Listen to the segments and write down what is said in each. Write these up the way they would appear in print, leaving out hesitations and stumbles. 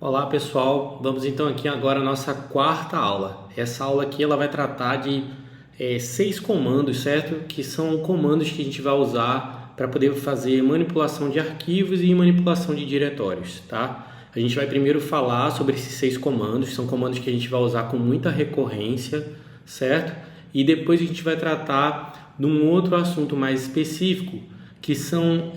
Olá pessoal, vamos então aqui agora a nossa quarta aula. Essa aula aqui ela vai tratar de 6 comandos, certo? Que são comandos que a gente vai usar para poder fazer manipulação de arquivos e manipulação de diretórios, tá? A gente vai primeiro falar sobre esses 6 comandos, são comandos que a gente vai usar com muita recorrência, certo? E depois a gente vai tratar de um outro assunto mais específico, que são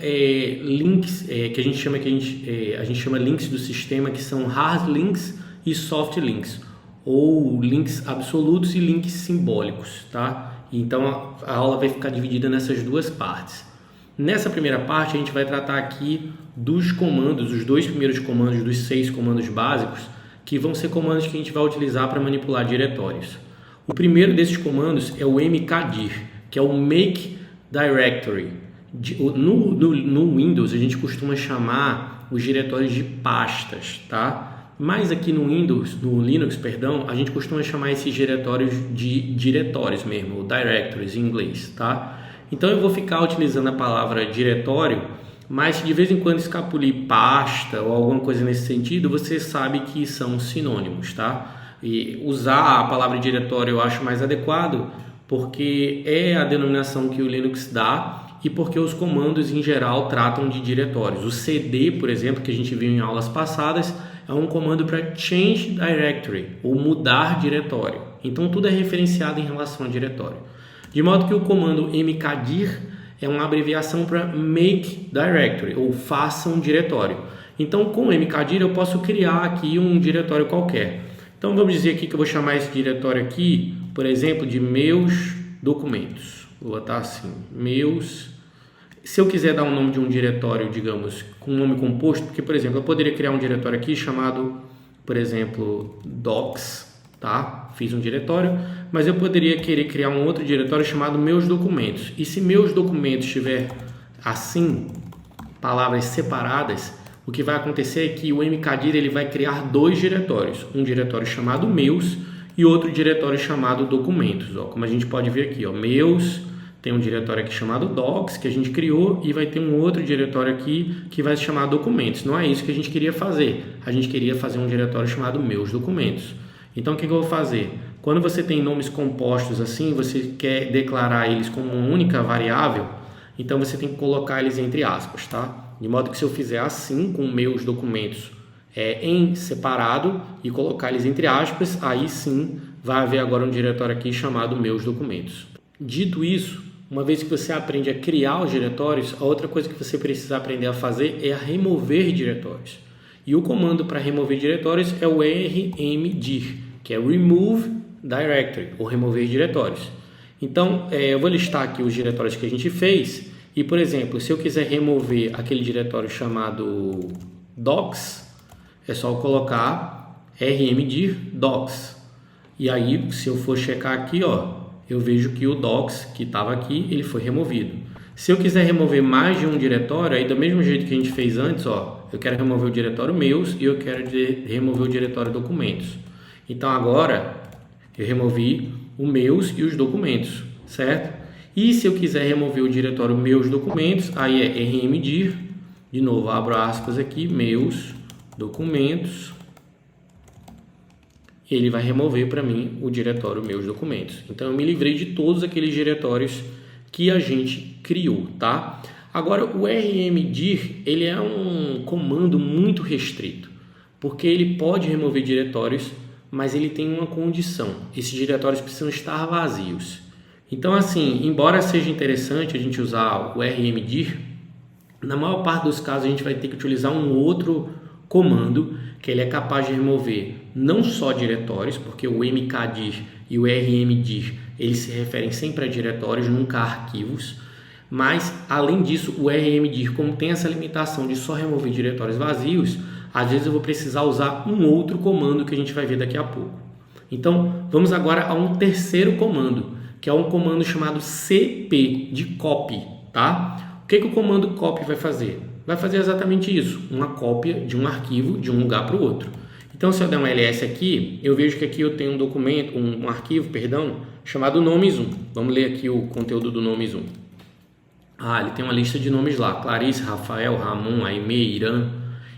links que a gente chama links do sistema, que são hard links e soft links, ou links absolutos e links simbólicos, tá? Então a aula vai ficar dividida nessas duas partes. Nessa primeira parte a gente vai tratar aqui dos comandos, os 2 primeiros comandos dos 6 comandos básicos, que vão ser comandos que a gente vai utilizar para manipular diretórios. O primeiro desses comandos é o mkdir, que é o make directory. No Windows a gente costuma chamar os diretórios de pastas, tá? Mas aqui no Linux, a gente costuma chamar esses diretórios de diretórios mesmo, directories em inglês, tá? Então eu vou ficar utilizando a palavra diretório, mas se de vez em quando escapulir pasta ou alguma coisa nesse sentido, você sabe que são sinônimos, tá? E usar a palavra diretório eu acho mais adequado, porque é a denominação que o Linux dá e porque os comandos em geral tratam de diretórios. O cd, por exemplo, que a gente viu em aulas passadas, é um comando para change directory, ou mudar diretório. Então tudo é referenciado em relação a diretório. De modo que o comando mkdir é uma abreviação para make directory, ou faça um diretório. Então com mkdir eu posso criar aqui um diretório qualquer. Então vamos dizer aqui que eu vou chamar esse diretório aqui, por exemplo, de meus documentos. Vou botar assim, meus. Se eu quiser dar um nome de um diretório, digamos, com um nome composto, porque, por exemplo, eu poderia criar um diretório aqui chamado, por exemplo, docs, tá? Fiz um diretório, mas eu poderia querer criar um outro diretório chamado meus documentos. E se meus documentos estiver assim, palavras separadas, o que vai acontecer é que o mkdir ele vai criar 2 diretórios, um diretório chamado meus e outro diretório chamado documentos, ó, como a gente pode ver aqui, ó, meus. Tem um diretório aqui chamado docs, que a gente criou, e vai ter um outro diretório aqui que vai se chamar documentos. Não é isso que a gente queria fazer. A gente queria fazer um diretório chamado meus documentos. Então, o que eu vou fazer? Quando você tem nomes compostos assim, você quer declarar eles como uma única variável, então você tem que colocar eles entre aspas, tá? De modo que se eu fizer assim, com meus documentos em separado, e colocar eles entre aspas, aí sim vai haver agora um diretório aqui chamado meus documentos. Dito isso, uma vez que você aprende a criar os diretórios, a outra coisa que você precisa aprender a fazer é a remover diretórios. E o comando para remover diretórios é o rmdir, que é remove directory, ou remover diretórios. Então, eu vou listar aqui os diretórios que a gente fez, e, por exemplo, se eu quiser remover aquele diretório chamado docs, é só eu colocar rmdir docs. E aí, se eu for checar aqui, ó, eu vejo que o docs que estava aqui, ele foi removido. Se eu quiser remover mais de um diretório, aí do mesmo jeito que a gente fez antes, ó, eu quero remover o diretório meus e eu quero remover o diretório documentos. Então agora eu removi o meus e os documentos, certo? E se eu quiser remover o diretório meus documentos, aí é rmdir, de novo, abro aspas aqui, meus documentos. Ele vai remover para mim o diretório meus documentos. Então eu me livrei de todos aqueles diretórios que a gente criou, tá? Agora o rmdir, ele é um comando muito restrito, porque ele pode remover diretórios, mas ele tem uma condição: esses diretórios precisam estar vazios. Então assim, embora seja interessante a gente usar o rmdir, na maior parte dos casos a gente vai ter que utilizar um outro comando que ele é capaz de remover não só diretórios, porque o mkdir e o rmdir eles se referem sempre a diretórios, nunca a arquivos, mas além disso o rmdir, como tem essa limitação de só remover diretórios vazios, às vezes eu vou precisar usar um outro comando que a gente vai ver daqui a pouco. Então vamos agora a um terceiro comando, que é um comando chamado cp, de copy, tá? O que o comando copy vai fazer? Vai fazer exatamente isso, uma cópia de um arquivo de um lugar para o outro. Então, se eu der um ls aqui, eu vejo que aqui eu tenho um documento, um arquivo, chamado nomes1. Vamos ler aqui o conteúdo do nomes1. Ele tem uma lista de nomes lá, Clarice, Rafael, Ramon, Aimee, Irã.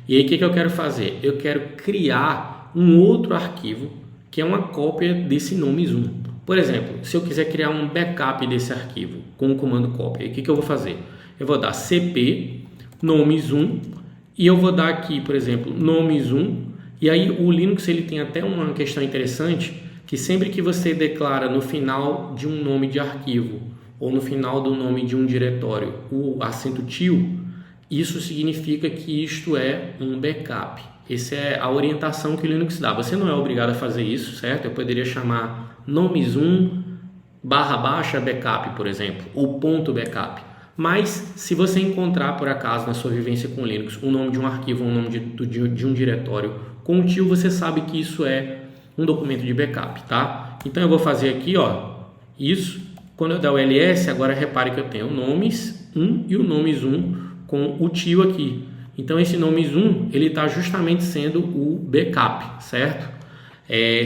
E aí o que eu quero fazer? Eu quero criar um outro arquivo que é uma cópia desse nome zoom. Por exemplo, se eu quiser criar um backup desse arquivo com o comando copy, o que eu vou fazer? Eu vou dar cp nome zoom e eu vou dar aqui, por exemplo, nome zoom. E aí o Linux ele tem até uma questão interessante, que sempre que você declara no final de um nome de arquivo ou no final do nome de um diretório o acento til, isso significa que isto é um backup. Essa é a orientação que o Linux dá. Você não é obrigado a fazer isso, certo? Eu poderia chamar nome zoom // backup, por exemplo, ou ponto backup. Mas se você encontrar por acaso na sua vivência com Linux o nome de um arquivo ou o nome de um diretório com o til, você sabe que isso é um documento de backup, tá? Então eu vou fazer aqui, ó, isso. Quando eu der o ls, agora repare que eu tenho o nomes 1 e o nome zoom com o til aqui. Então esse nome zoom ele está justamente sendo o backup, certo?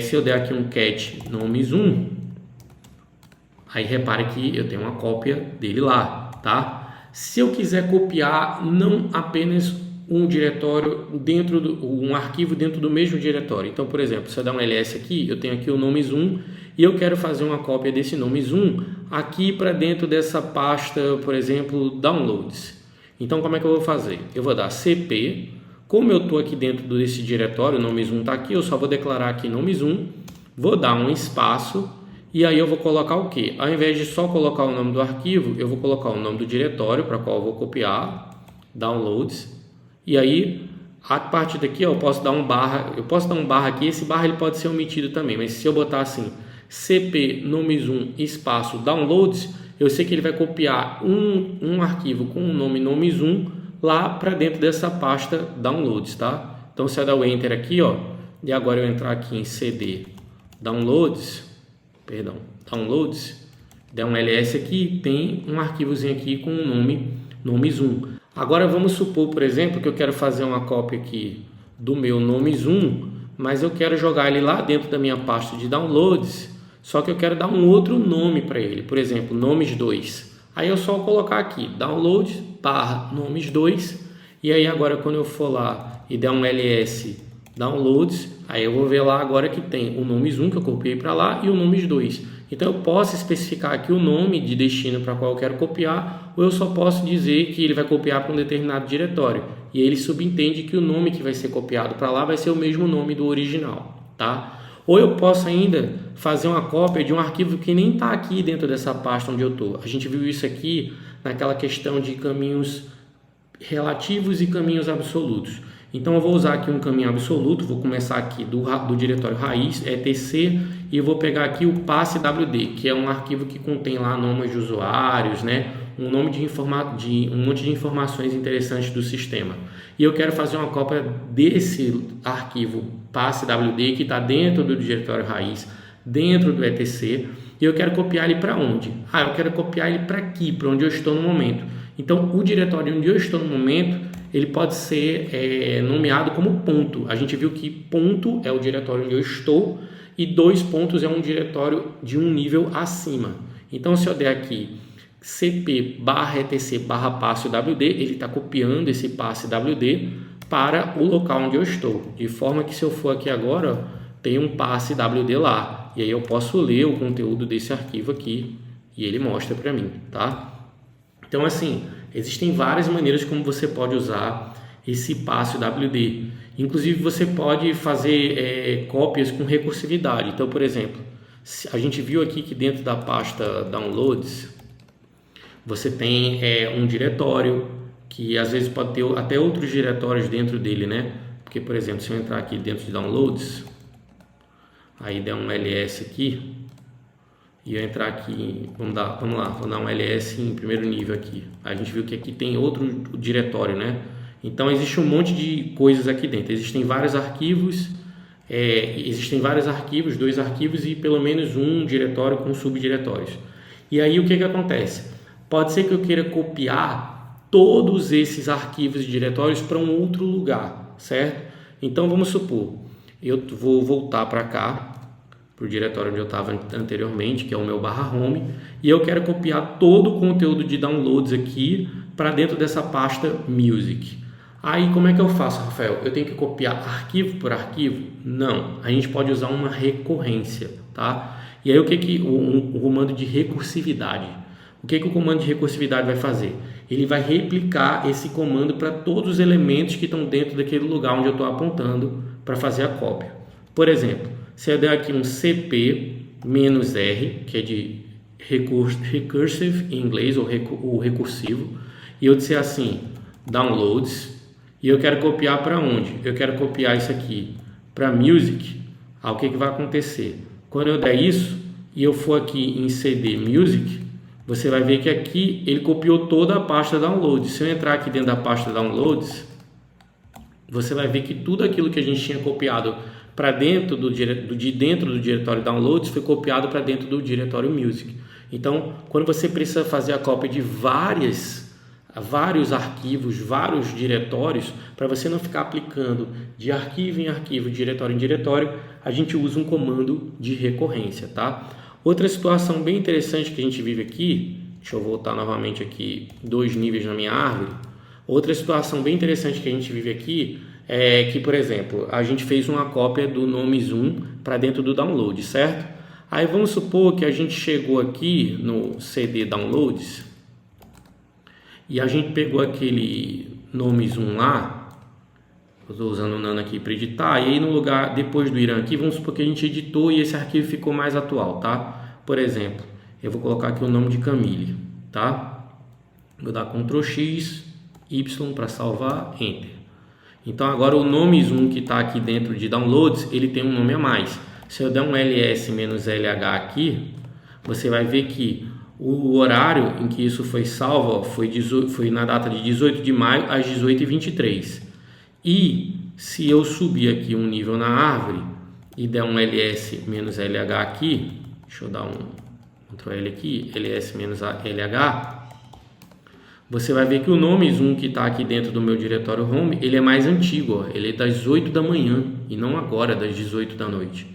Se eu der aqui um cat nome zoom, aí repare que eu tenho uma cópia dele lá, tá? Se eu quiser copiar não apenas um diretório um arquivo dentro do mesmo diretório. Então, por exemplo, se eu der um ls aqui, eu tenho aqui o nome zoom e eu quero fazer uma cópia desse nome zoom aqui para dentro dessa pasta, por exemplo, downloads. Então, como é que eu vou fazer? Eu vou dar cp, como eu estou aqui dentro desse diretório, o nome zoom está aqui, eu só vou declarar aqui nome zoom, vou dar um espaço e aí eu vou colocar o quê? Ao invés de só colocar o nome do arquivo, eu vou colocar o nome do diretório para qual eu vou copiar, downloads. E aí, a partir daqui eu posso dar um barra, aqui, esse barra ele pode ser omitido também, mas se eu botar assim, cp nome zoom espaço downloads, eu sei que ele vai copiar um arquivo com o nome zoom lá para dentro dessa pasta downloads, tá? Então se eu dar o enter aqui, ó, e agora eu entrar aqui em cd downloads, der um ls aqui, tem um arquivozinho aqui com o nome zoom. Agora vamos supor, por exemplo, que eu quero fazer uma cópia aqui do meu nome zoom, mas eu quero jogar ele lá dentro da minha pasta de downloads, só que eu quero dar um outro nome para ele, por exemplo, nomes 2. Aí eu só colocar aqui downloads /nomes 2 e aí agora quando eu for lá e der um ls downloads, aí eu vou ver lá agora que tem o nome zoom que eu copiei para lá e o nomes 2. Então eu posso especificar aqui o nome de destino para qual eu quero copiar, ou eu só posso dizer que ele vai copiar para um determinado diretório. E ele subentende que o nome que vai ser copiado para lá vai ser o mesmo nome do original, tá? Ou eu posso ainda fazer uma cópia de um arquivo que nem está aqui dentro dessa pasta onde eu estou. A gente viu isso aqui naquela questão de caminhos relativos e caminhos absolutos. Então eu vou usar aqui um caminho absoluto, vou começar aqui do diretório raiz, etc, e eu vou pegar aqui o passe.wd, que é um arquivo que contém lá nomes de usuários, né? Um monte de informações interessantes do sistema. E eu quero fazer uma cópia desse arquivo passe.wd que está dentro do diretório raiz, dentro do etc, e eu quero copiar ele para onde? Eu quero copiar ele para aqui, para onde eu estou no momento. Então o diretório onde eu estou no momento, ele pode ser nomeado como ponto. A gente viu que ponto é o diretório onde eu estou e 2 pontos é um diretório de um nível acima. Então, se eu der aqui cp/etc/passe.wd, ele está copiando esse passe.wd para o local onde eu estou. De forma que se eu for aqui agora, tem um passe.wd lá. E aí eu posso ler o conteúdo desse arquivo aqui e ele mostra para mim, tá? Então, assim, existem várias maneiras como você pode usar esse passe.wd. Inclusive, você pode fazer cópias com recursividade. Então, por exemplo, a gente viu aqui que dentro da pasta downloads, você tem um diretório que às vezes pode ter até outros diretórios dentro dele, né? Porque, por exemplo, se eu entrar aqui dentro de downloads, aí der um ls aqui, e eu entrar aqui, vamos lá, vou dar um ls em primeiro nível aqui. A gente viu que aqui tem outro diretório, né? Então existe um monte de coisas aqui dentro. Existem vários arquivos, 2 arquivos e pelo menos um diretório com subdiretórios. E aí o que acontece? Pode ser que eu queira copiar todos esses arquivos e diretórios para um outro lugar, certo? Então vamos supor, eu vou voltar para cá, para o diretório onde eu estava anteriormente, que é o meu /home, e eu quero copiar todo o conteúdo de downloads aqui para dentro dessa pasta music. Aí como é que eu faço, Rafael? Eu tenho que copiar arquivo por arquivo? Não, a gente pode usar uma recorrência, tá? E aí o que que o comando de recursividade? O que que o comando de recursividade vai fazer? Ele vai replicar esse comando para todos os elementos que estão dentro daquele lugar onde eu estou apontando para fazer a cópia. Por exemplo, se eu der aqui um cp-r, que é de recursive em inglês, ou recursivo, e eu disser assim, downloads, e eu quero copiar para onde? Eu quero copiar isso aqui para music. O que vai acontecer? Quando eu der isso e eu for aqui em cd music, você vai ver que aqui ele copiou toda a pasta downloads. Se eu entrar aqui dentro da pasta downloads, você vai ver que tudo aquilo que a gente tinha copiado para dentro do diretório downloads foi copiado para dentro do diretório music. Então, quando você precisa fazer a cópia de vários arquivos, vários diretórios, para você não ficar aplicando de arquivo em arquivo, diretório em diretório, a gente usa um comando de recorrência, tá? Outra situação bem interessante que a gente vive aqui, deixa eu voltar novamente aqui 2 níveis na minha árvore. Outra situação bem interessante que a gente vive aqui é que, por exemplo, a gente fez uma cópia do nome Zoom para dentro do download, certo? Aí vamos supor que a gente chegou aqui no CD Downloads e a gente pegou aquele nome Zoom lá, eu estou usando o Nano aqui para editar, e aí no lugar, depois do Irã aqui, vamos supor que a gente editou e esse arquivo ficou mais atual, tá? Por exemplo, eu vou colocar aqui o nome de Camille, tá? Vou dar Ctrl X, Y para salvar, Enter. Então agora o nome Zoom que está aqui dentro de Downloads, ele tem um nome a mais. Se eu der um ls-lh aqui, você vai ver que o horário em que isso foi salvo, ó, foi na data de 18 de maio às 18h23. E se eu subir aqui um nível na árvore e der um ls-lh aqui, deixa eu dar um Ctrl L aqui, ls-lh, você vai ver que o nome Zoom que está aqui dentro do meu diretório home, ele é mais antigo, ó, ele é das 8 da manhã e não agora das 18 da noite.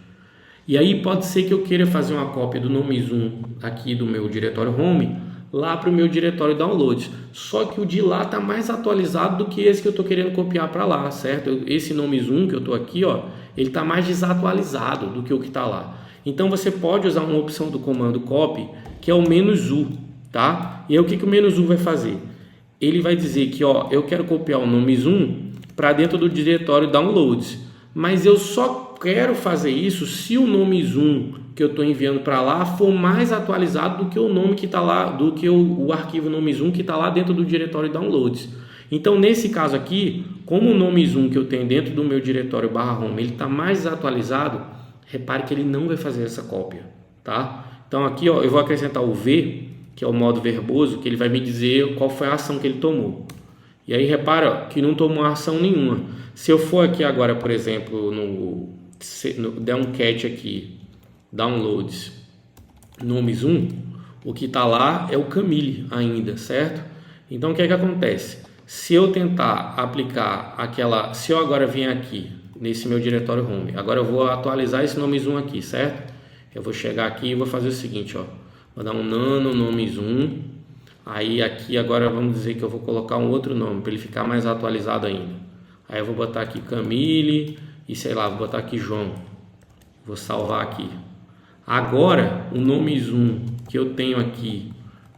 E aí pode ser que eu queira fazer uma cópia do nome Zoom aqui do meu diretório home lá para o meu diretório downloads. Só que o de lá está mais atualizado do que esse que eu estou querendo copiar para lá, certo? Esse nome Zoom que eu estou aqui, ó, ele está mais desatualizado do que o que está lá. Então você pode usar uma opção do comando copy que é o "-u", tá? E aí o que o "-u" vai fazer? Ele vai dizer que, ó, eu quero copiar o nome Zoom para dentro do diretório downloads, mas eu só quero fazer isso se o nome Zoom que eu estou enviando para lá for mais atualizado do que o nome que está lá, do que o arquivo nome Zoom que está lá dentro do diretório downloads. Então nesse caso aqui, como o nome Zoom que eu tenho dentro do meu diretório /home ele está mais atualizado, repare que ele não vai fazer essa cópia, tá? Então aqui, ó, eu vou acrescentar o V, que é o modo verboso, que ele vai me dizer qual foi a ação que ele tomou. E aí repara, ó, que não tomou ação nenhuma. Se eu for aqui agora, por exemplo, der um cat aqui, downloads, nome Zoom, o que está lá é o Camille ainda, certo? Então o que é que acontece? Se eu tentar aplicar se eu agora vier aqui nesse meu diretório home, agora eu vou atualizar esse nome Zoom aqui, certo? Eu vou chegar aqui e vou fazer o seguinte, ó, vou dar um nano nome Zoom, aí aqui agora vamos dizer que eu vou colocar um outro nome para ele ficar mais atualizado ainda. Aí eu vou botar aqui Camille e sei lá, vou botar aqui João. Vou salvar aqui. Agora, o nome Zoom que eu tenho aqui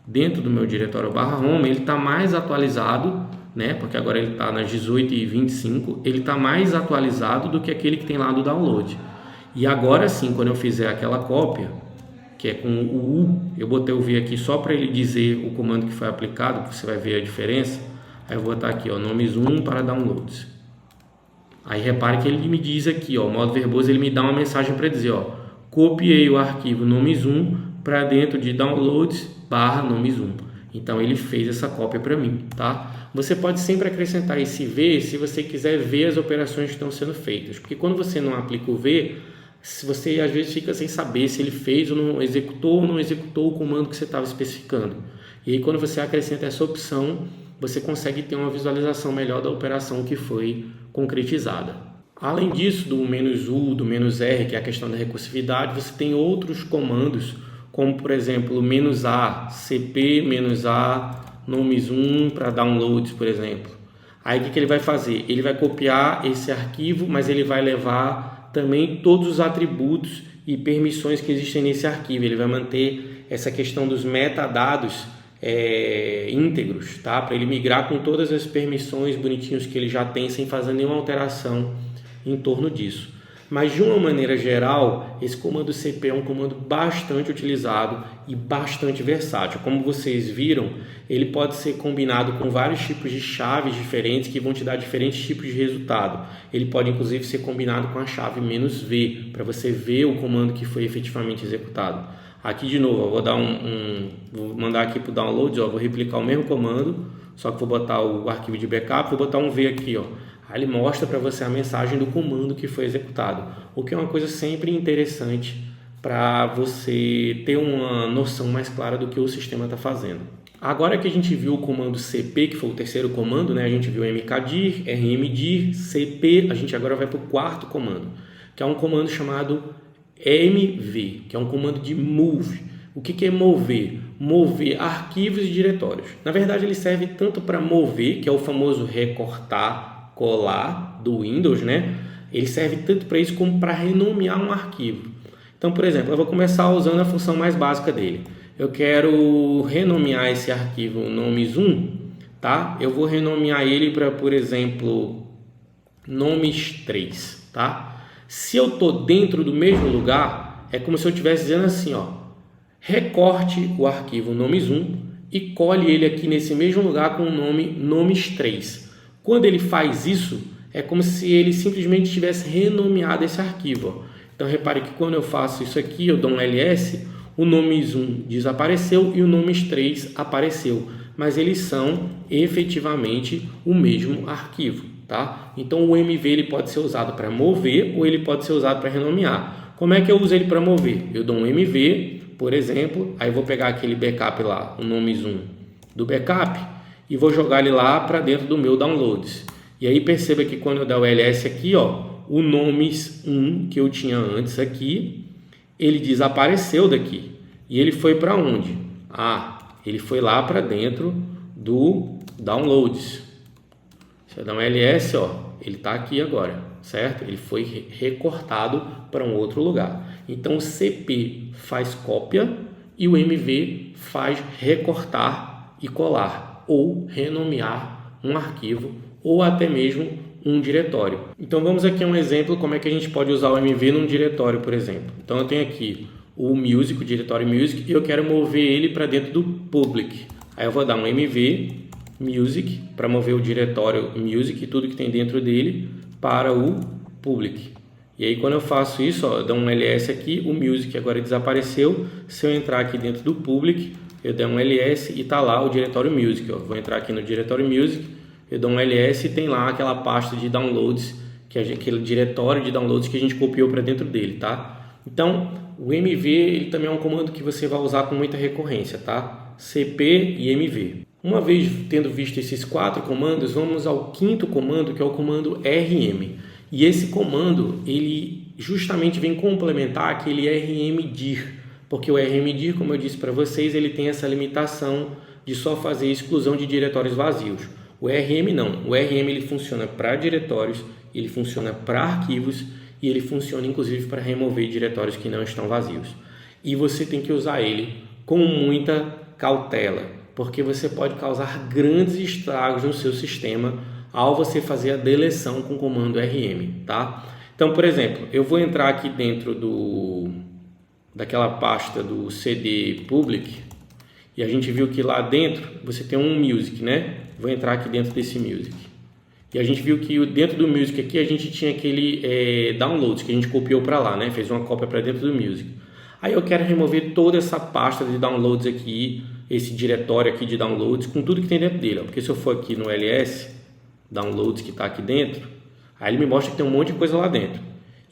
dentro do meu diretório /home, ele está mais atualizado, né? Porque agora ele está nas 18h25, ele está mais atualizado do que aquele que tem lá do download. E agora sim, quando eu fizer aquela cópia, que é com o U, eu botei o V aqui só para ele dizer o comando que foi aplicado, você vai ver a diferença. Aí eu vou botar aqui, ó, nome Zoom para downloads. Aí repare que ele me diz aqui, ó, o modo verboso, ele me dá uma mensagem para dizer, ó, copiei o arquivo nome Zoom para dentro de downloads /nome Zoom. Então ele fez essa cópia para mim, tá? Você pode sempre acrescentar esse V se você quiser ver as operações que estão sendo feitas, porque quando você não aplica o V, você às vezes fica sem saber se ele fez ou não executou o comando que você estava especificando. E aí quando você acrescenta essa opção, você consegue ter uma visualização melhor da operação que foi concretizada. Além disso, do "-u", do "-r", que é a questão da recursividade, você tem outros comandos, como por exemplo, "-a", cp-a, nome Zoom para downloads, por exemplo. Aí o que ele vai fazer? Ele vai copiar esse arquivo, mas ele vai levar também todos os atributos e permissões que existem nesse arquivo. Ele vai manter essa questão dos metadados íntegros, tá? Para ele migrar com todas as permissões bonitinhos que ele já tem, sem fazer nenhuma alteração em torno disso. Mas de uma maneira geral, esse comando cp é um comando bastante utilizado e bastante versátil. Como vocês viram, ele pode ser combinado com vários tipos de chaves diferentes que vão te dar diferentes tipos de resultado. Ele pode inclusive ser combinado com a chave "-v", para você ver o comando que foi efetivamente executado. Aqui de novo, eu vou dar vou mandar aqui para o download, vou replicar o mesmo comando, só que vou botar o arquivo de backup, vou botar um "v" aqui, Aí ele mostra para você a mensagem do comando que foi executado, o que é uma coisa sempre interessante para você ter uma noção mais clara do que o sistema está fazendo. Agora que a gente viu o comando cp, que foi o terceiro comando, né? A gente viu mkdir, rmdir, cp, a gente agora vai para o quarto comando, que é um comando chamado mv, que é um comando de move. O que é mover? Mover arquivos e diretórios. Na verdade, ele serve tanto para mover, que é o famoso recortar, colar do Windows, né? Ele serve tanto para isso como para renomear um arquivo. Então, por exemplo, eu vou começar usando a função mais básica dele. Eu quero renomear esse arquivo nomes1, tá? Eu vou renomear ele para, por exemplo, nomes3, tá? Se eu estou dentro do mesmo lugar, é como se eu estivesse dizendo assim, recorte o arquivo nomes1 e cole ele aqui nesse mesmo lugar com o nome nomes3. Quando ele faz isso, é como se ele simplesmente tivesse renomeado esse arquivo. Então, repare que quando eu faço isso aqui, eu dou um ls, o nomes1 desapareceu e o nomes3 apareceu. Mas eles são efetivamente o mesmo arquivo, tá? Então, o mv ele pode ser usado para mover ou ele pode ser usado para renomear. Como é que eu uso ele para mover? Eu dou um mv, por exemplo, aí eu vou pegar aquele backup lá, o nomes1 do backup, e vou jogar ele lá para dentro do meu downloads. E aí perceba que quando eu der o ls aqui, o nomes1 que eu tinha antes aqui, ele desapareceu daqui. E ele foi para onde? Ele foi lá para dentro do downloads. Se eu dar um ls, ele está aqui agora, certo? Ele foi recortado para um outro lugar. Então o cp faz cópia e o mv faz recortar e colar, ou renomear um arquivo, ou até mesmo um diretório. Então vamos aqui a um exemplo como é que a gente pode usar o mv num diretório, por exemplo. Então eu tenho aqui o music, o diretório music, e eu quero mover ele para dentro do public. Aí eu vou dar um mv music para mover o diretório music e tudo que tem dentro dele para o public. E aí quando eu faço isso, eu dou um ls aqui, o music agora desapareceu. Se eu entrar aqui dentro do public, eu dou um ls e está lá o diretório music. Vou entrar aqui no diretório music, eu dou um ls e tem lá aquela pasta de downloads, que é aquele diretório de downloads que a gente copiou para dentro dele, tá? Então, o mv ele também é um comando que você vai usar com muita recorrência, tá? cp e mv. Uma vez tendo visto esses 4 comandos, vamos ao quinto comando, que é o comando rm. E esse comando, ele justamente vem complementar aquele rmdir, porque o rmdir, como eu disse para vocês, ele tem essa limitação de só fazer exclusão de diretórios vazios. O rm não. O rm ele funciona para diretórios, ele funciona para arquivos e ele funciona inclusive para remover diretórios que não estão vazios. E você tem que usar ele com muita cautela, porque você pode causar grandes estragos no seu sistema ao você fazer a deleção com o comando rm, tá? Então, por exemplo, eu vou entrar aqui dentro daquela pasta do cd public e a gente viu que lá dentro você tem um music, né? Vou entrar aqui dentro desse music. E a gente viu que dentro do music aqui a gente tinha aquele downloads que a gente copiou para lá, né? Fez uma cópia para dentro do music. Aí eu quero remover toda essa pasta de downloads aqui, esse diretório aqui de downloads com tudo que tem dentro dele. Porque se eu for aqui no ls, downloads que está aqui dentro, aí ele me mostra que tem um monte de coisa lá dentro.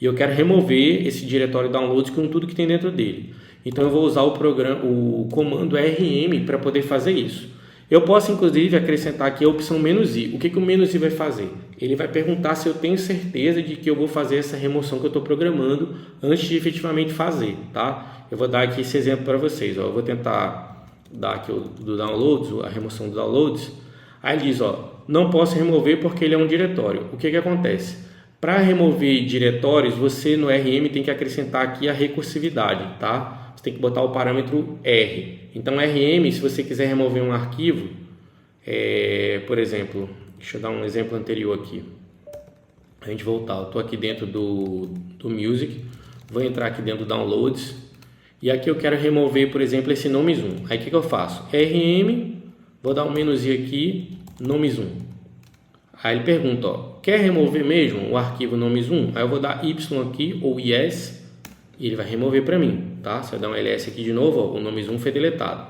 E eu quero remover esse diretório downloads com tudo que tem dentro dele. Então eu vou usar o comando rm para poder fazer isso. Eu posso inclusive acrescentar aqui a opção "-i". O que o "-i" vai fazer? Ele vai perguntar se eu tenho certeza de que eu vou fazer essa remoção que eu estou programando antes de efetivamente fazer, tá? Eu vou dar aqui esse exemplo para vocês. Eu vou tentar dar aqui do downloads, a remoção do downloads. Aí ele diz, não posso remover porque ele é um diretório. O que acontece? Para remover diretórios, você no RM tem que acrescentar aqui a recursividade, tá? Você tem que botar o parâmetro R. Então, RM, se você quiser remover um arquivo, por exemplo, deixa eu dar um exemplo anterior aqui. A gente voltar, eu estou aqui dentro do Music, vou entrar aqui dentro do Downloads, e aqui eu quero remover, por exemplo, esse nome1. Aí o que eu faço? RM, vou dar um menuzinho aqui, nome1. Aí ele pergunta, ó, quer remover mesmo o arquivo nomes1? Aí eu vou dar Y aqui, ou yes, e ele vai remover para mim, tá? Se eu dar um ls aqui de novo, ó, o nomes1 foi deletado.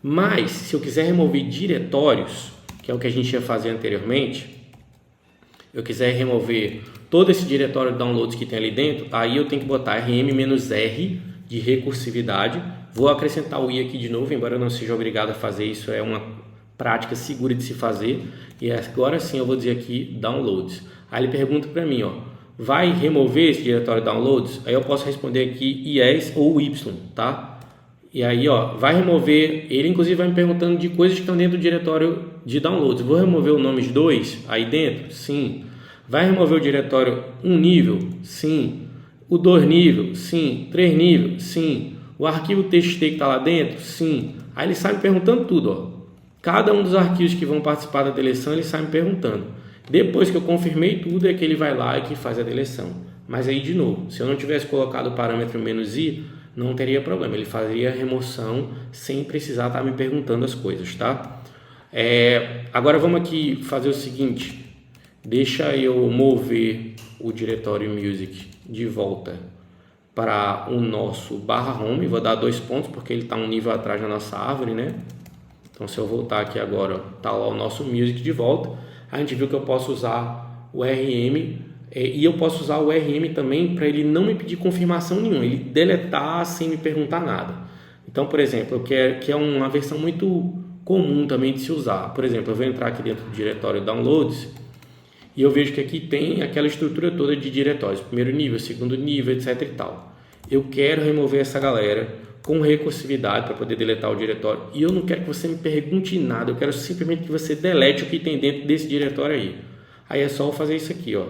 Mas, se eu quiser remover diretórios, que é o que a gente ia fazer anteriormente, eu quiser remover todo esse diretório de downloads que tem ali dentro, aí eu tenho que botar rm-r de recursividade. Vou acrescentar o i aqui de novo, embora eu não seja obrigado a fazer isso, é uma prática segura de se fazer. E agora sim eu vou dizer aqui downloads. Aí ele pergunta para mim, ó, vai remover esse diretório downloads? Aí eu posso responder aqui yes ou y, tá? E aí, ó, vai remover, ele inclusive vai me perguntando de coisas que estão dentro do diretório de downloads. Vou remover o nomes 2 aí dentro? Sim. Vai remover o diretório 1 nível? Sim. O 2 nível? Sim. 3 nível? Sim. O arquivo txt que está lá dentro? Sim. Aí ele sai me perguntando tudo, ó. Cada um dos arquivos que vão participar da deleção, ele sai me perguntando. Depois que eu confirmei tudo, é que ele vai lá e que faz a deleção. Mas aí, de novo, se eu não tivesse colocado o parâmetro "-i", não teria problema. Ele faria a remoção sem precisar estar me perguntando as coisas, tá? Agora vamos aqui fazer o seguinte. Deixa eu mover o diretório Music de volta para o nosso /home. Vou dar 2 pontos porque ele está um nível atrás da nossa árvore, né? Então, se eu voltar aqui agora, está lá o nosso Music de volta. A gente viu que eu posso usar o RM e eu posso usar o RM também para ele não me pedir confirmação nenhuma, ele deletar sem me perguntar nada. Então, por exemplo, eu quero, que é uma versão muito comum também de se usar. Por exemplo, eu vou entrar aqui dentro do diretório Downloads e eu vejo que aqui tem aquela estrutura toda de diretórios, primeiro nível, segundo nível, etc e tal. Eu quero remover essa galera com recursividade para poder deletar o diretório. E eu não quero que você me pergunte nada, eu quero simplesmente que você delete o que tem dentro desse diretório aí. Aí é só eu fazer isso aqui, ó.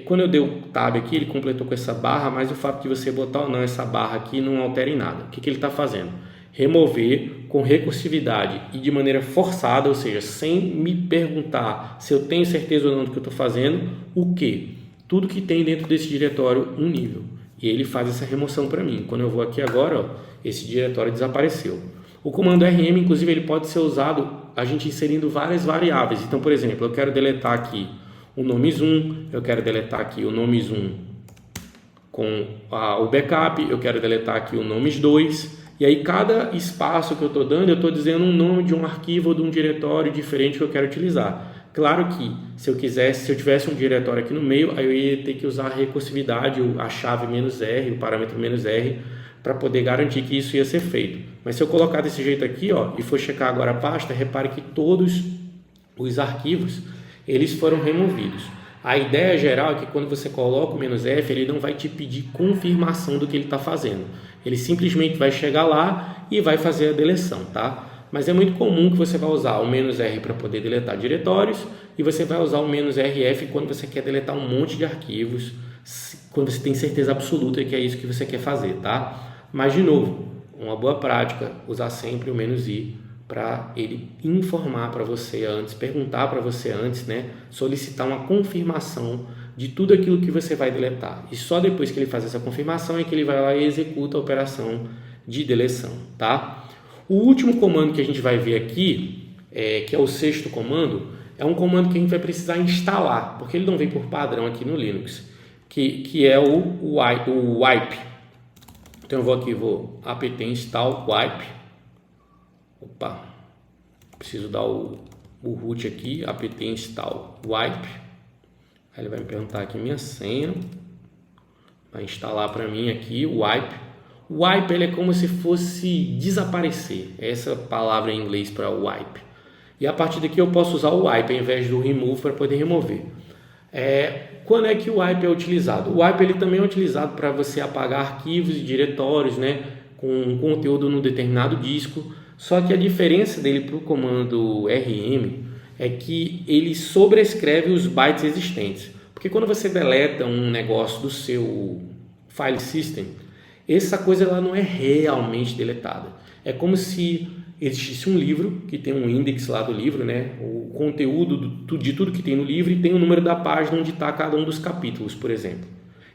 Quando eu dei o tab aqui, ele completou com essa barra, mas o fato de você botar ou não essa barra aqui não altera em nada. O que ele está fazendo? Remover com recursividade e de maneira forçada, ou seja, sem me perguntar se eu tenho certeza ou não do que eu estou fazendo, o que? Tudo que tem dentro desse diretório, um nível. E ele faz essa remoção para mim. Quando eu vou aqui agora, ó, esse diretório desapareceu. O comando RM, inclusive, ele pode ser usado a gente inserindo várias variáveis. Então, por exemplo, eu quero deletar aqui o nomes1, eu quero deletar aqui o nomes1 com o backup, eu quero deletar aqui o nomes2. E aí, cada espaço que eu estou dando, eu estou dizendo um nome de um arquivo ou de um diretório diferente que eu quero utilizar. Claro que se eu tivesse um diretório aqui no meio, aí eu ia ter que usar a recursividade, a chave "-r", o parâmetro "-r", para poder garantir que isso ia ser feito. Mas se eu colocar desse jeito aqui, ó, e for checar agora a pasta, repare que todos os arquivos, eles foram removidos. A ideia geral é que quando você coloca o "-f", ele não vai te pedir confirmação do que ele está fazendo. Ele simplesmente vai chegar lá e vai fazer a deleção, tá? Mas é muito comum que você vai usar o "-r" para poder deletar diretórios e você vai usar o "-rf" quando você quer deletar um monte de arquivos, quando você tem certeza absoluta que é isso que você quer fazer, tá? Mas, de novo, uma boa prática, usar sempre o "-i" para ele informar para você antes, perguntar para você antes, né? Solicitar uma confirmação de tudo aquilo que você vai deletar. E só depois que ele faz essa confirmação é que ele vai lá e executa a operação de deleção, tá? O último comando que a gente vai ver aqui, que é o 6º comando, é um comando que a gente vai precisar instalar, porque ele não vem por padrão aqui no Linux, que é o wipe. Então eu vou apt install wipe. Opa, preciso dar o root aqui, apt install wipe. Aí ele vai me perguntar aqui minha senha, vai instalar para mim aqui o wipe. O wipe ele é como se fosse desaparecer, essa palavra em inglês para wipe. E a partir daqui eu posso usar o wipe ao invés do remove para poder remover. Quando é que o wipe é utilizado? O wipe ele também é utilizado para você apagar arquivos e diretórios, né, com conteúdo num determinado disco. Só que a diferença dele para o comando RM é que ele sobrescreve os bytes existentes. Porque quando você deleta um negócio do seu file system, essa coisa ela não é realmente deletada. É como se existisse um livro que tem um index lá do livro, né? O conteúdo de tudo que tem no livro, e tem o número da página onde está cada um dos capítulos, por exemplo.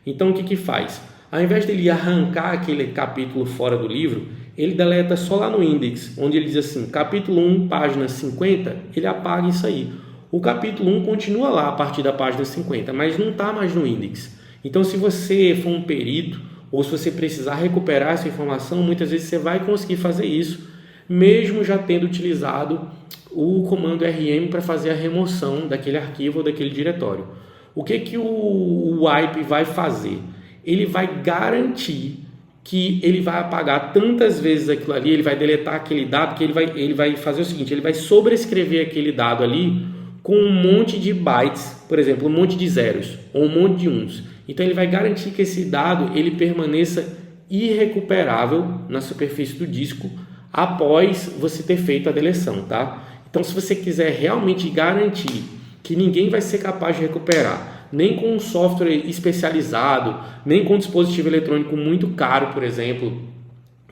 Então o que faz? Ao invés dele arrancar aquele capítulo fora do livro, ele deleta só lá no index, onde ele diz assim, capítulo 1, página 50, ele apaga isso aí. O capítulo 1 continua lá a partir da página 50, mas não está mais no index. Então se você for um perito, ou se você precisar recuperar essa informação, muitas vezes você vai conseguir fazer isso, mesmo já tendo utilizado o comando rm para fazer a remoção daquele arquivo ou daquele diretório. O que o wipe vai fazer? Ele vai garantir que ele vai apagar tantas vezes aquilo ali, ele vai deletar aquele dado, que ele vai fazer o seguinte, ele vai sobrescrever aquele dado ali com um monte de bytes, por exemplo, um monte de zeros ou um monte de uns. Então ele vai garantir que esse dado ele permaneça irrecuperável na superfície do disco após você ter feito a deleção, tá? Então, se você quiser realmente garantir que ninguém vai ser capaz de recuperar, nem com um software especializado, nem com um dispositivo eletrônico muito caro, por exemplo,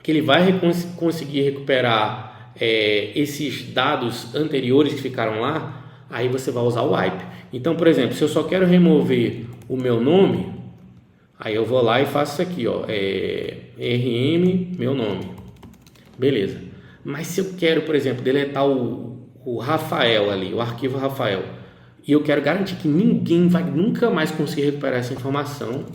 que ele vai conseguir recuperar esses dados anteriores que ficaram lá, aí você vai usar o wipe. Então, por exemplo, se eu só quero remover o meu nome, aí eu vou lá e faço isso aqui, ó, rm, meu nome. Beleza. Mas se eu quero, por exemplo, deletar o Rafael ali, o arquivo Rafael, e eu quero garantir que ninguém vai nunca mais conseguir recuperar essa informação,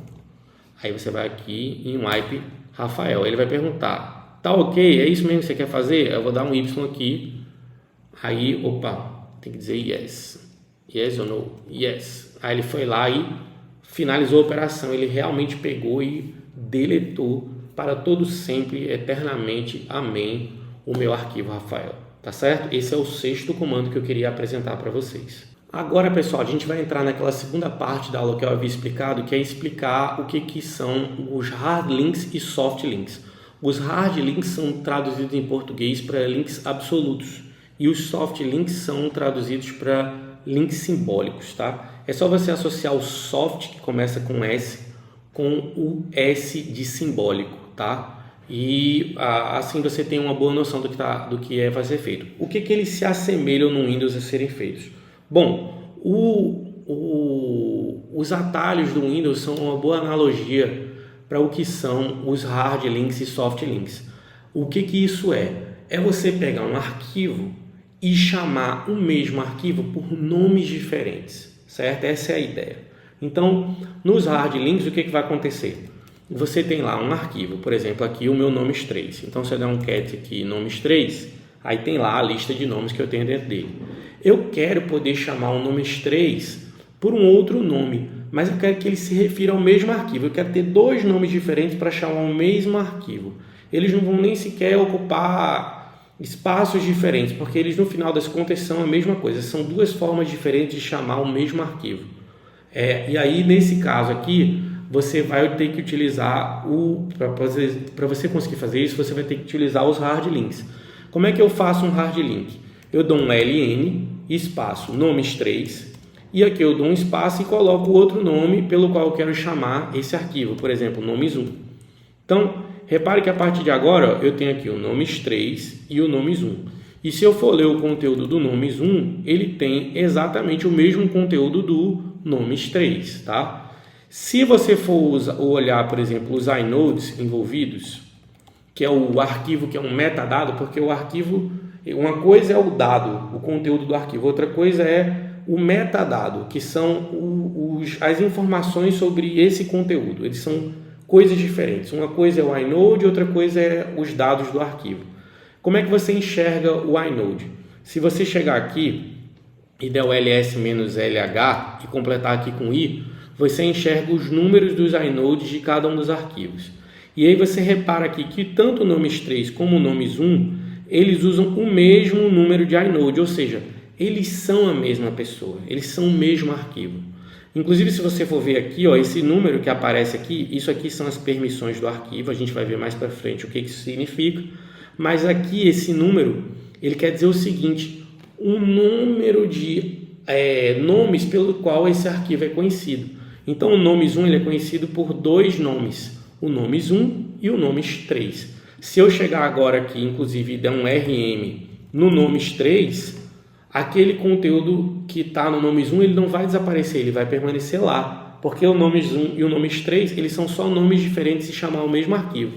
aí você vai aqui em wipe Rafael. Ele vai perguntar, tá ok? É isso mesmo que você quer fazer? Eu vou dar um Y aqui. Aí, opa, tem que dizer yes. Yes ou no? Yes. Aí ele foi lá e finalizou a operação. Ele realmente pegou e deletou para todo sempre, eternamente, amém, o meu arquivo Rafael, tá certo? Esse é o 6º comando que eu queria apresentar para vocês. Agora, pessoal, a gente vai entrar naquela segunda parte da aula que eu havia explicado, que é explicar o que são os hard links e soft links. Os hard links são traduzidos em português para links absolutos e os soft links são traduzidos para links simbólicos, tá? É só você associar o soft, que começa com S, com o S de simbólico, tá? E assim você tem uma boa noção do que vai ser feito. O que eles se assemelham no Windows a serem feitos? Bom, os atalhos do Windows são uma boa analogia para o que são os hard links e soft links. O que isso é? É você pegar um arquivo e chamar o mesmo arquivo por nomes diferentes, certo? Essa é a ideia. Então, nos hard links, o que vai acontecer? Você tem lá um arquivo, por exemplo, aqui o meu nomes3. Então, se eu der um cat aqui, nomes3, aí tem lá a lista de nomes que eu tenho dentro dele. Eu quero poder chamar o nomes3 por um outro nome, mas eu quero que ele se refira ao mesmo arquivo. Eu quero ter 2 nomes diferentes para chamar o mesmo arquivo. Eles não vão nem sequer ocupar espaços diferentes, porque eles, no final das contas, são a mesma coisa. São 2 formas diferentes de chamar o mesmo arquivo. E aí, nesse caso aqui, você vai ter que utilizar para você conseguir fazer isso, você vai ter que utilizar os hard links. Como é que eu faço um hard link? Eu dou um ln, espaço, nomes3, e aqui eu dou um espaço e coloco outro nome pelo qual eu quero chamar esse arquivo, por exemplo, nomes1. Então, repare que a partir de agora eu tenho aqui o nomes3 e o nomes1. E se eu for ler o conteúdo do nomes1, ele tem exatamente o mesmo conteúdo do nomes3, tá? Se você for olhar, por exemplo, os inodes envolvidos, que é o arquivo que é um metadado, porque o arquivo, uma coisa é o dado, o conteúdo do arquivo, outra coisa é o metadado, que são as informações sobre esse conteúdo. Eles são coisas diferentes. Uma coisa é o inode, outra coisa é os dados do arquivo. Como é que você enxerga o inode? Se você chegar aqui e der o ls-lh e completar aqui com i, você enxerga os números dos inodes de cada um dos arquivos. E aí você repara aqui que tanto o nomes3 como o nomes1, eles usam o mesmo número de inode, ou seja, eles são a mesma pessoa, eles são o mesmo arquivo. Inclusive, se você for ver aqui, ó, esse número que aparece aqui, isso aqui são as permissões do arquivo, a gente vai ver mais para frente o que isso significa, mas aqui esse número, ele quer dizer o seguinte: o número de nomes pelo qual esse arquivo é conhecido. Então, o nomes1 ele é conhecido por dois nomes, o nomes1 e o nomes3. Se eu chegar agora aqui, inclusive, e der um RM no nomes3, aquele conteúdo que está no nomes1 ele não vai desaparecer, ele vai permanecer lá, porque o nomes1 e o nomes3 eles são só nomes diferentes e chamar o mesmo arquivo.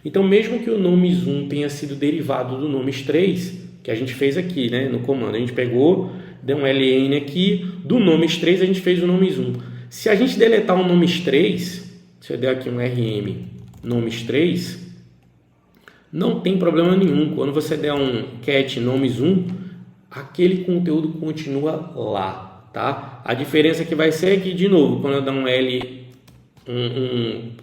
Então, mesmo que o nomes1 tenha sido derivado do nomes3, que a gente fez aqui, né, no comando, a gente pegou, deu um ln aqui, do nomes3 a gente fez o nomes1. Se a gente deletar o nomes3, se eu der aqui um rm nomes3, não tem problema nenhum. Quando você der um cat nomes1, aquele conteúdo continua lá, tá? A diferença que vai ser é que, de novo, quando eu dar um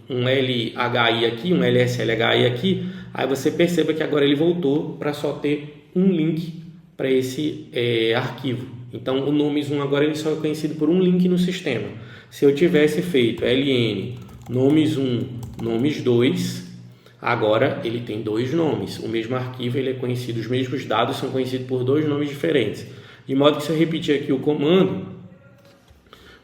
LHI aqui, um LSLHI aqui, aí você perceba que agora ele voltou para só ter um link para esse arquivo. Então, o nomes1 agora ele só é conhecido por um link no sistema. Se eu tivesse feito ln nomes1, nomes2, agora ele tem dois nomes. O mesmo arquivo ele é conhecido, os mesmos dados são conhecidos por dois nomes diferentes. De modo que se eu repetir aqui o comando,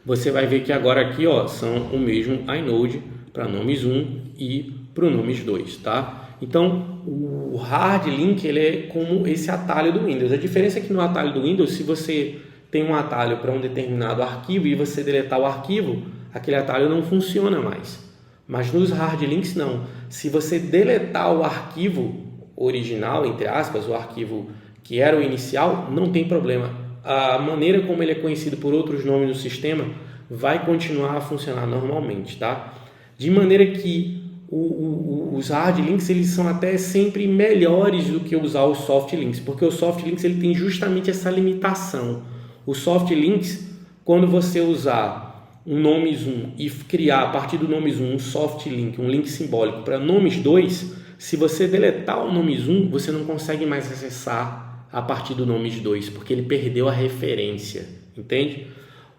você vai ver que agora aqui são o mesmo inode para nomes1 e para o nomes2, tá? Então, o hard link ele é como esse atalho do Windows. A diferença é que no atalho do Windows, se você tem um atalho para um determinado arquivo e você deletar o arquivo, aquele atalho não funciona mais. Mas nos hard links não. Se você deletar o arquivo original, entre aspas, o arquivo que era o inicial, não tem problema. A maneira como ele é conhecido por outros nomes no sistema vai continuar a funcionar normalmente, tá? De maneira que os hard links eles são até sempre melhores do que usar os soft links, porque o soft links ele tem justamente essa limitação. Os soft links, quando você usar um nomes1 e criar a partir do nomes1 um soft link, um link simbólico para nomes2, se você deletar o nomes1, você não consegue mais acessar a partir do nomes2, porque ele perdeu a referência, entende?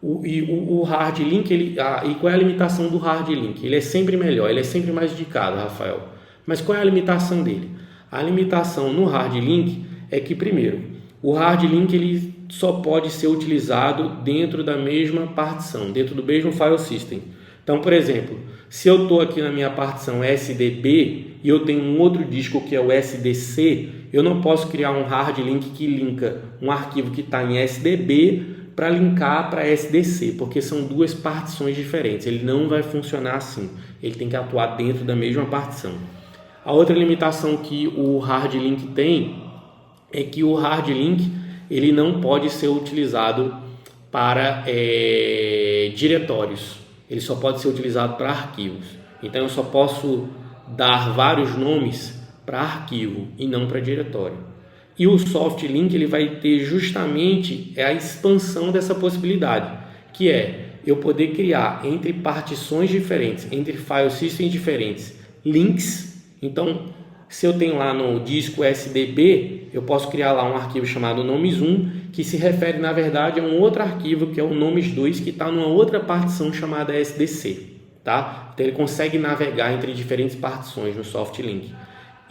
O hard link, e qual é a limitação do hard link? Ele é sempre melhor, ele é sempre mais indicado, Rafael. Mas qual é a limitação dele? A limitação no hard link é que, primeiro, o hard link ele só pode ser utilizado dentro da mesma partição, dentro do mesmo file system. Então, por exemplo, se eu estou aqui na minha partição SDB e eu tenho um outro disco que é o SDC, eu não posso criar um hard link que linka um arquivo que está em SDB para linkar para SDC, porque são duas partições diferentes. Ele não vai funcionar assim. Ele tem que atuar dentro da mesma partição. A outra limitação que o hard link tem é que o hard link ele não pode ser utilizado para diretórios. Ele só pode ser utilizado para arquivos. Então eu só posso dar vários nomes para arquivo e não para diretório. E o soft link ele vai ter justamente a expansão dessa possibilidade, que é eu poder criar entre partições diferentes, entre file systems diferentes, links. Então, se eu tenho lá no disco SDB, eu posso criar lá um arquivo chamado nomes1, que se refere, na verdade, a um outro arquivo que é o nomes2, que está numa outra partição chamada SDC. Tá? Então, ele consegue navegar entre diferentes partições no soft link.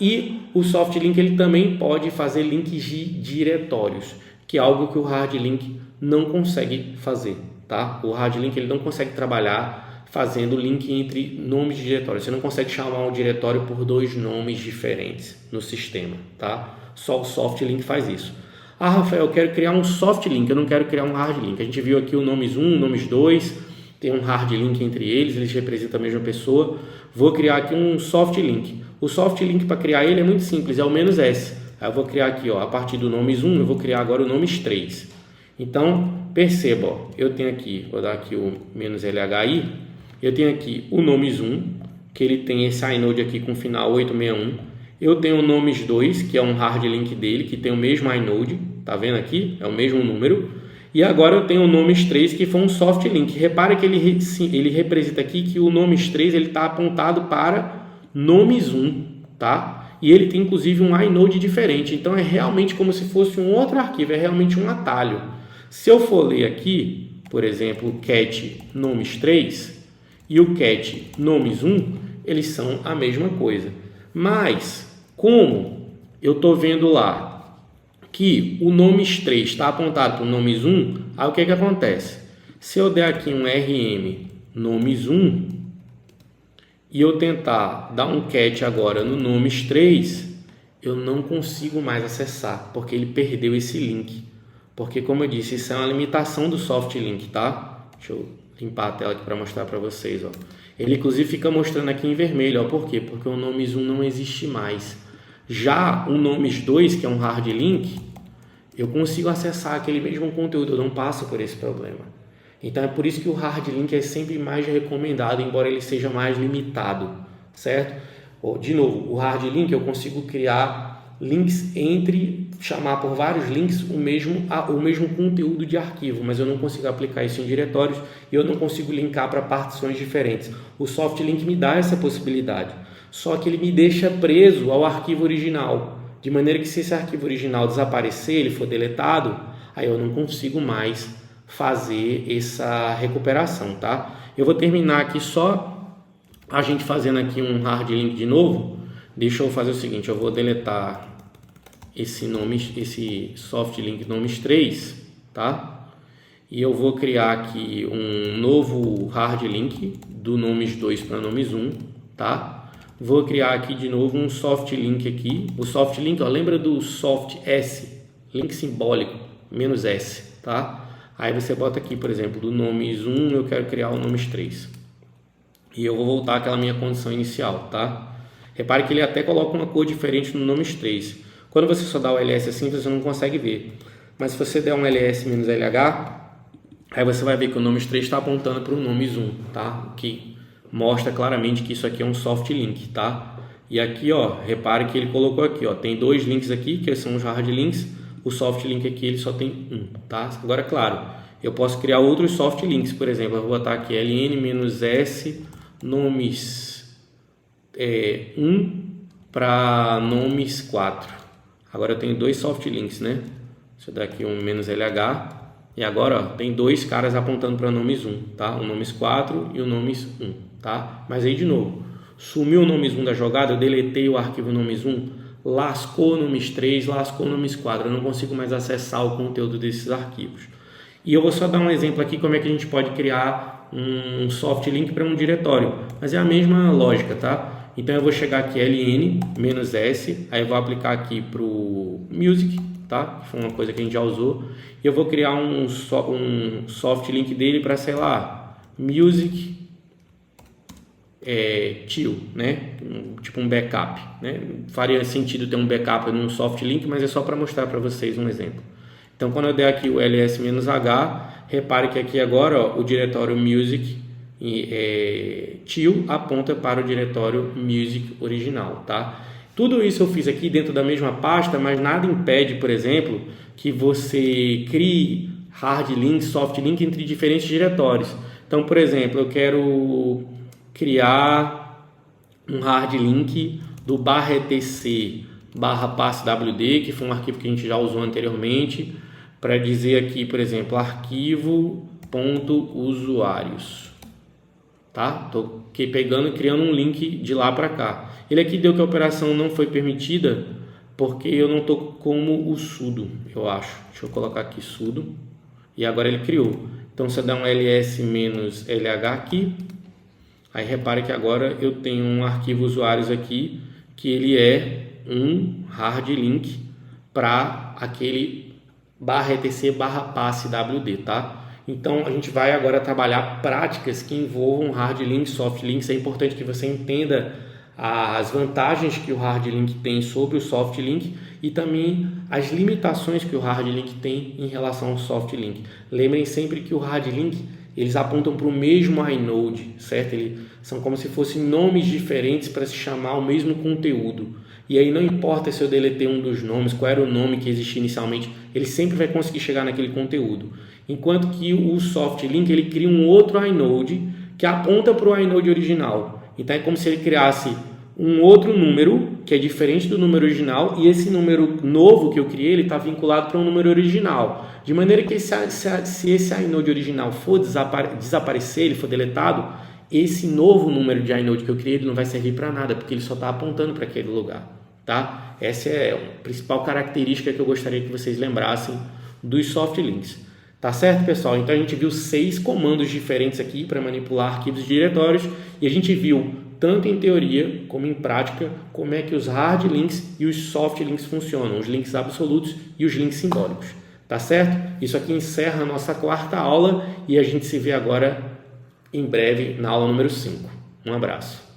E o soft link ele também pode fazer links de diretórios, que é algo que o hard link não consegue fazer. Tá? O hard link ele não consegue trabalhar fazendo link entre nomes de diretório. Você não consegue chamar um diretório por dois nomes diferentes no sistema. Tá? Só o soft link faz isso. Ah, Rafael, eu quero criar um soft link, eu não quero criar um hard link. A gente viu aqui o nomes1, o nomes2, tem um hard link entre eles representam a mesma pessoa. Vou criar aqui um soft link. O soft link para criar ele é muito simples, é o "-s". Aí eu vou criar aqui, a partir do nomes1, eu vou criar agora o nomes3. Então, perceba, eu tenho aqui, vou dar aqui o "-lhi", eu tenho aqui o nomes1, que ele tem esse inode aqui com final 861. Eu tenho o nomes2, que é um hard link dele, que tem o mesmo inode, tá vendo aqui? É o mesmo número. E agora eu tenho o nomes3, que foi um soft link. Repare que ele representa aqui que o nomes3 está apontado para nomes1, tá? E ele tem inclusive um inode diferente. Então é realmente como se fosse um outro arquivo, é realmente um atalho. Se eu for ler aqui, por exemplo, o cat nomes3 e o cat nomes1, eles são a mesma coisa. Mas, como eu estou vendo lá que o nomes3 está apontado para o nomes1, aí o que acontece? Se eu der aqui um rm nomes1 e eu tentar dar um cat agora no nomes3, eu não consigo mais acessar, porque ele perdeu esse link. Porque, como eu disse, isso é uma limitação do soft link, tá? Deixa eu limpar a tela aqui para mostrar para vocês, ó. Ele, inclusive, fica mostrando aqui em vermelho, ó. Por quê? Porque o nomes1 não existe mais. Já o nomes2, que é um hard link, eu consigo acessar aquele mesmo conteúdo, eu não passo por esse problema. Então, é por isso que o hard link é sempre mais recomendado, embora ele seja mais limitado, certo? De novo, o hard link eu consigo criar links chamar por vários links o mesmo conteúdo de arquivo, mas eu não consigo aplicar isso em diretórios e eu não consigo linkar para partições diferentes. O soft link me dá essa possibilidade, só que ele me deixa preso ao arquivo original, de maneira que se esse arquivo original desaparecer, ele for deletado, aí eu não consigo mais fazer essa recuperação, tá? Eu vou terminar aqui só a gente fazendo aqui um hard link de novo. Deixa eu fazer o seguinte, eu vou deletar esse soft link nomes3, tá? E eu vou criar aqui um novo hard link do nomes2 para nomes1, tá? Vou criar aqui de novo um soft link aqui. O soft link, ó, lembra do soft S, link simbólico, -S, tá? Aí você bota aqui, por exemplo, do nomes1 eu quero criar o nomes3. E eu vou voltar àquela minha condição inicial, tá? Repare que ele até coloca uma cor diferente no nomes3. Quando você só dá o ls assim, você não consegue ver. Mas se você der um ls-lh, aí você vai ver que o nomes3 está apontando para o nomes1, tá? Que mostra claramente que isso aqui é um soft link, tá? E aqui, ó, repare que ele colocou aqui, ó, tem dois links aqui, que são os hard links. O soft link aqui, ele só tem um, tá? Agora, claro, eu posso criar outros soft links, por exemplo, eu vou botar aqui ln-s nomes 1 para nomes 4. Agora eu tenho dois soft links, né? Deixa eu dar aqui um -lh. E agora, ó, tem dois caras apontando para nomes 1, tá? O nomes 4 e o nomes 1, tá? Mas aí, de novo, sumiu o nomes 1 da jogada, eu deletei o arquivo nomes 1, lascou o nomes 3, lascou o nomes 4. Eu não consigo mais acessar o conteúdo desses arquivos. E eu vou só dar um exemplo aqui como é que a gente pode criar um soft link para um diretório, mas é a mesma lógica, tá? Então eu vou chegar aqui ln-s, aí eu vou aplicar aqui para o music, tá? Que foi uma coisa que a gente já usou, e eu vou criar um soft link dele para, sei lá, music till, né? Tipo um backup, né? Faria sentido ter um backup num soft link, mas é só para mostrar para vocês um exemplo. Então, quando eu der aqui o ls-h, repare que aqui agora, ó, o diretório music till aponta para o diretório music original, tá? Tudo isso eu fiz aqui dentro da mesma pasta, mas nada impede, por exemplo, que você crie hard link, soft link entre diferentes diretórios. Então, por exemplo, eu quero criar um hard link do /etc /passwd, que foi um arquivo que a gente já usou anteriormente, para dizer aqui, por exemplo, arquivo.usuários, tá? Estou pegando e criando um link de lá para cá. Ele aqui deu que a operação não foi permitida porque eu não estou como o sudo, eu acho. Deixa eu colocar aqui sudo e agora ele criou. Então você dá um ls-lh aqui, aí repare que agora eu tenho um arquivo usuários aqui que ele é um hard link para aquele /etc /passwd, tá? Então a gente vai agora trabalhar práticas que envolvam hard links, soft links. É importante que você entenda as vantagens que o hard link tem sobre o soft link e também as limitações que o hard link tem em relação ao soft link. Lembrem sempre que o hard link, eles apontam para o mesmo inode, certo? Eles são como se fossem nomes diferentes para se chamar o mesmo conteúdo. E aí não importa se eu deletei um dos nomes, qual era o nome que existia inicialmente, ele sempre vai conseguir chegar naquele conteúdo. Enquanto que o soft link, ele cria um outro inode que aponta para o inode original. Então é como se ele criasse um outro número que é diferente do número original, e esse número novo que eu criei, ele está vinculado para um número original. De maneira que se esse inode original for desaparecer, ele for deletado, esse novo número de inode que eu criei, ele não vai servir para nada, porque ele só está apontando para aquele lugar. tá? Essa é a principal característica que eu gostaria que vocês lembrassem dos soft links. Tá certo, pessoal? Então a gente viu 6 comandos diferentes aqui para manipular arquivos de diretórios e a gente viu, tanto em teoria como em prática, como é que os hard links e os soft links funcionam, os links absolutos e os links simbólicos. Tá certo? Isso aqui encerra a nossa 4ª aula e a gente se vê agora em breve na aula número 5. Um abraço.